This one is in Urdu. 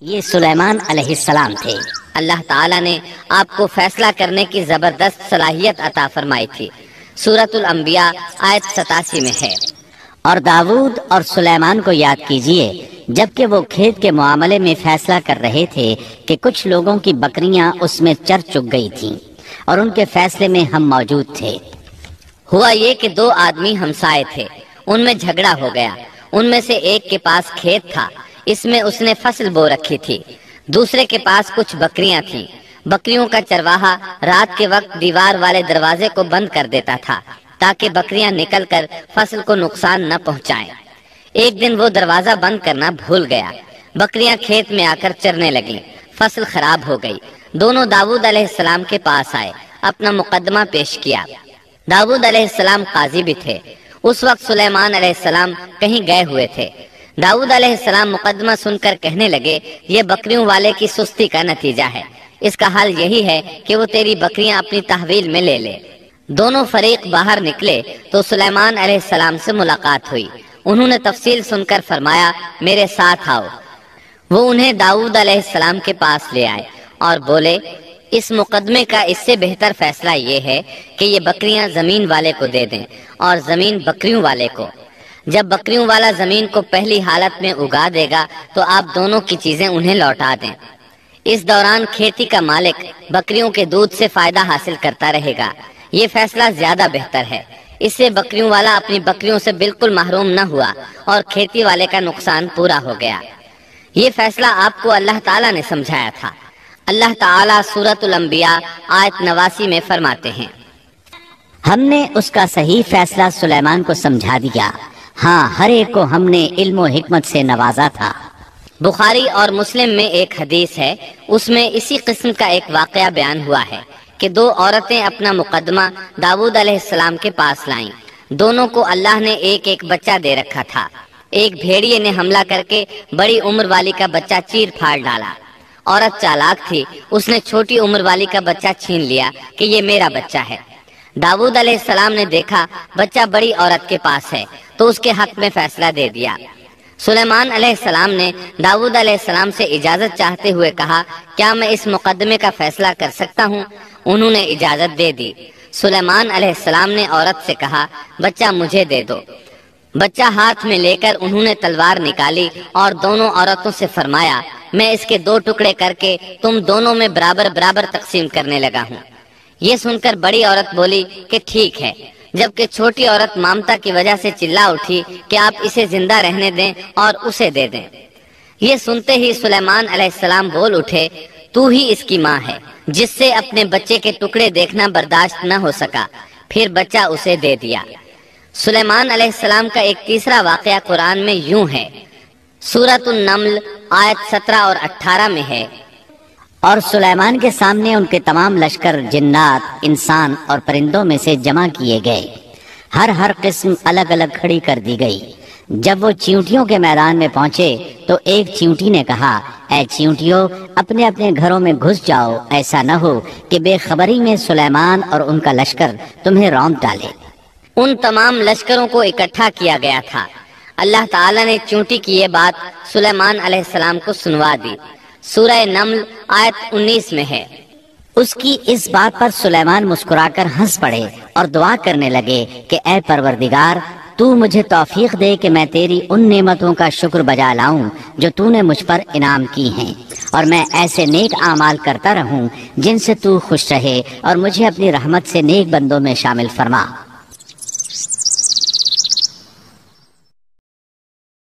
یہ سلیمان علیہ السلام تھے۔ اللہ تعالیٰ نے آپ کو فیصلہ کرنے کی زبردست صلاحیت عطا فرمائی تھی۔ سورۃ الانبیاء آیت 87 میں ہے۔ اور داؤد اور سلیمان کو یاد کیجئے جبکہ وہ کھیت کے معاملے میں فیصلہ کر رہے تھے کہ کچھ لوگوں کی بکریاں اس میں چر چگ گئی تھیں اور ان کے فیصلے میں ہم موجود تھے۔ ہوا یہ کہ دو آدمی ہمسائے تھے، ان میں جھگڑا ہو گیا۔ ان میں سے ایک کے پاس کھیت تھا، اس میں اس نے فصل بو رکھی تھی۔ دوسرے کے پاس کچھ بکریاں تھیں۔ بکریوں کا چرواہا رات کے وقت دیوار والے دروازے کو بند کر دیتا تھا تاکہ بکریاں نکل کر فصل کو نقصان نہ پہنچائیں۔ ایک دن وہ دروازہ بند کرنا بھول گیا۔ بکریاں کھیت میں آ کر چرنے لگیں، فصل خراب ہو گئی۔ دونوں داؤد علیہ السلام کے پاس آئے، اپنا مقدمہ پیش کیا۔ داؤد علیہ السلام قاضی بھی تھے۔ اس وقت سلیمان علیہ السلام کہیں گئے ہوئے تھے۔ داؤد علیہ السلام مقدمہ سن کر کہنے لگے، یہ بکریوں والے کی سستی کا نتیجہ ہے، اس کا حل یہی ہے کہ وہ تیری بکریاں اپنی تحویل میں لے لے۔ دونوں فریق باہر نکلے تو سلیمان علیہ السلام سے ملاقات ہوئی۔ انہوں نے تفصیل سن کر فرمایا، میرے ساتھ آؤ۔ وہ انہیں داؤد علیہ السلام کے پاس لے آئے اور بولے، اس مقدمے کا اس سے بہتر فیصلہ یہ ہے کہ یہ بکریاں زمین والے کو دے دیں اور زمین بکریوں والے کو۔ جب بکریوں والا زمین کو پہلی حالت میں اگا دے گا تو آپ دونوں کی چیزیں انہیں لوٹا دیں۔ اس دوران کھیتی کا مالک بکریوں کے دودھ سے فائدہ حاصل کرتا رہے گا۔ یہ فیصلہ زیادہ بہتر ہے۔ اس سے بکریوں والا اپنی بکریوں سے بالکل محروم نہ ہوا اور کھیتی والے کا نقصان پورا ہو گیا۔ یہ فیصلہ آپ کو اللہ تعالیٰ نے سمجھایا تھا۔ اللہ تعالیٰ سورۃ الانبیاء آیت 89 میں فرماتے ہیں، ہم نے اس کا صحیح فیصلہ سلیمان کو سمجھا دیا، ہاں ہر ایک کو ہم نے علم و حکمت سے نوازا تھا۔ بخاری اور مسلم میں ایک حدیث ہے، اس میں اسی قسم کا ایک واقعہ بیان ہوا ہے کہ دو عورتیں اپنا مقدمہ داؤد علیہ السلام کے پاس لائیں۔ دونوں کو اللہ نے ایک ایک بچہ دے رکھا تھا۔ ایک بھیڑیے نے حملہ کر کے بڑی عمر والی کا بچہ چیر پھاڑ ڈالا۔ عورت چالاک تھی، اس نے چھوٹی عمر والی کا بچہ چھین لیا کہ یہ میرا بچہ ہے۔ داؤد علیہ السلام نے دیکھا بچہ بڑی عورت کے پاس ہے تو اس کے حق میں فیصلہ دے دیا۔ سلیمان علیہ السلام نے داؤد علیہ السلام سے اجازت چاہتے ہوئے کہا، کیا میں اس مقدمے کا فیصلہ کر سکتا ہوں؟ انہوں نے اجازت دے دی۔ سلیمان علیہ السلام نے عورت سے کہا، بچہ مجھے دے دو۔ بچہ ہاتھ میں لے کر انہوں نے تلوار نکالی اور دونوں عورتوں سے فرمایا، میں اس کے 2 ٹکڑے کر کے تم دونوں میں برابر برابر تقسیم کرنے لگا ہوں۔ یہ سن کر بڑی عورت بولی کہ ٹھیک ہے، جبکہ چھوٹی عورت ممتا کی وجہ سے چلا اٹھی کہ آپ اسے زندہ رہنے دیں اور اسے دے دیں۔ یہ سنتے ہی سلیمان علیہ السلام بول اٹھے، تو ہی اس کی ماں ہے، جس سے اپنے بچے کے ٹکڑے دیکھنا برداشت نہ ہو سکا، پھر بچہ اسے دے دیا۔ سلیمان علیہ السلام کا ایک تیسرا واقعہ قرآن میں یوں ہے، سورۃ النمل آیت 17 اور 18 میں ہے، اور سلیمان کے سامنے ان کے تمام لشکر جنات، انسان اور پرندوں میں سے جمع کیے گئے، ہر قسم الگ الگ کھڑی کر دی گئی۔ جب وہ چیونٹیوں کے میدان میں پہنچے تو ایک چیونٹی نے کہا، اے چیونٹیوں، اپنے اپنے گھروں میں گھس جاؤ، ایسا نہ ہو کہ بے خبری میں سلیمان اور ان کا لشکر تمہیں رونق ڈالے۔ ان تمام لشکروں کو اکٹھا کیا گیا تھا۔ اللہ تعالیٰ نے چیونٹی کی یہ بات سلیمان علیہ السلام کو سنوا دی۔ سورہ نمل آیت 19 میں ہے، اس کی اس بات پر سلیمان مسکرا کر ہنس پڑے اور دعا کرنے لگے کہ اے پروردگار، تو مجھے توفیق دے کہ میں تیری ان نعمتوں کا شکر بجا لاؤں جو تو نے مجھ پر انعام کی ہیں، اور میں ایسے نیک اعمال کرتا رہوں جن سے تو خوش رہے، اور مجھے اپنی رحمت سے نیک بندوں میں شامل فرما۔